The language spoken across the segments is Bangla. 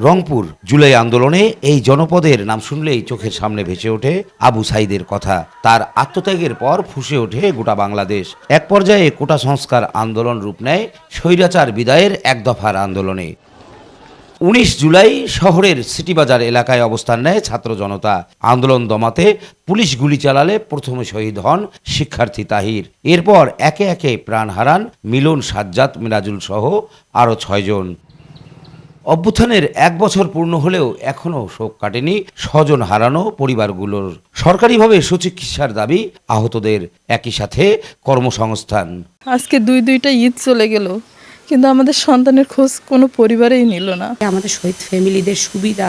রংপুর জুলাই আন্দোলনে এই জনপদের নাম শুনলেই চোখের সামনে ভেসে ওঠে আবু সাইদের কথা। তার আত্মত্যাগের পর ফুঁসে ওঠে গোটা বাংলাদেশ। এক পর্যায়ে কোটা সংস্কার আন্দোলন রূপ নেয় স্বৈরাচার বিদায়ের এক দফার আন্দোলনে। ১৯ জুলাই শহরের সিটিবাজার এলাকায় অবস্থান নেয় ছাত্র জনতা। আন্দোলন দমাতে পুলিশ গুলি চালালে প্রথমে শহীদ হন শিক্ষার্থী তাহির। এরপর একে একে প্রাণ হারান মিলন, সাজ্জাদ, মিরাজুল সহ আরও ৬ জন। অভ্যুত্থানের ১ বছর পূর্ণ হলেও এখনও শোক কাটেনি স্বজন হারানো পরিবারগুলোর। সরকারিভাবে সুচিকিৎসার দাবি আহতদের, একই সাথে কর্মসংস্থান। আজকে দুইটা ঈদ চলে গেল, কিন্তু আমাদের সন্তানের খোঁজ কোনো পরিবারেই নিল না। আমাদের শহীদ ফ্যামিলিদের সুবিধা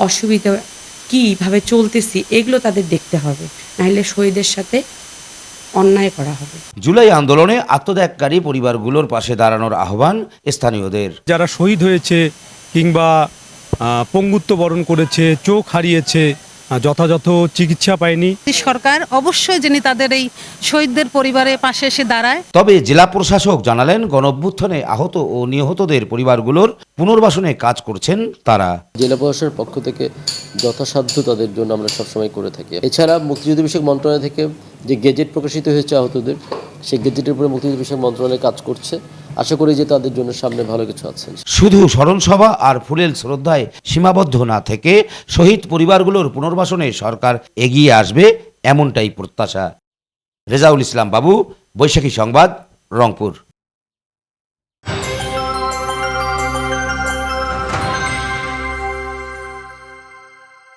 অসুবিধা কীভাবে চলতেছি এগুলো তাদের দেখতে হবে, নাহলে শহীদের সাথে অন্যায় করা হবে। জুলাই আন্দোলনে আত্মত্যাগকারী পরিবারগুলোর পাশে দাঁড়ানোর আহ্বান স্থানীয়দের। যারা শহীদ হয়েছে কিংবা পঙ্গুত্ব বরণ করেছে, চোখ হারিয়েছে, যথাযথ চিকিৎসা পায়নি, সরকার অবশ্যই যিনি তাদের এই শহীদদের পরিবারের পাশে এসে দাঁড়ায়। তবে জেলা প্রশাসক জানালেন, গণঅভ্যুত্থানে আহত ও নিহতদের পরিবারগুলোর পুনর্বাসনে কাজ করছেন তারা। জেলা প্রশাসনের পক্ষ থেকে যথাসাধ্য তাদের জন্য আমরা সবসময় করে থাকি। এছাড়া মুক্তিযুদ্ধ বিষয়ক মন্ত্রণালয় থেকে যে গেজেট প্রকাশিত হয়েছে আহতদের, সেই গেজেটের উপরে মুক্তিযুদ্ধ বিষয়ক মন্ত্রণালয় কাজ করছে। আশা করি যে তাদের জন্য সামনে ভালো কিছু আছে। শুধু স্মরণসভা আর ফুলেল শ্রদ্ধায় সীমাবদ্ধ না থেকে শহীদ পরিবারগুলোর পুনর্বাসনে সরকার এগিয়ে আসবে, এমনটাই প্রত্যাশা। রেজাউল ইসলাম বাবু, বৈশাখী সংবাদ, রংপুর।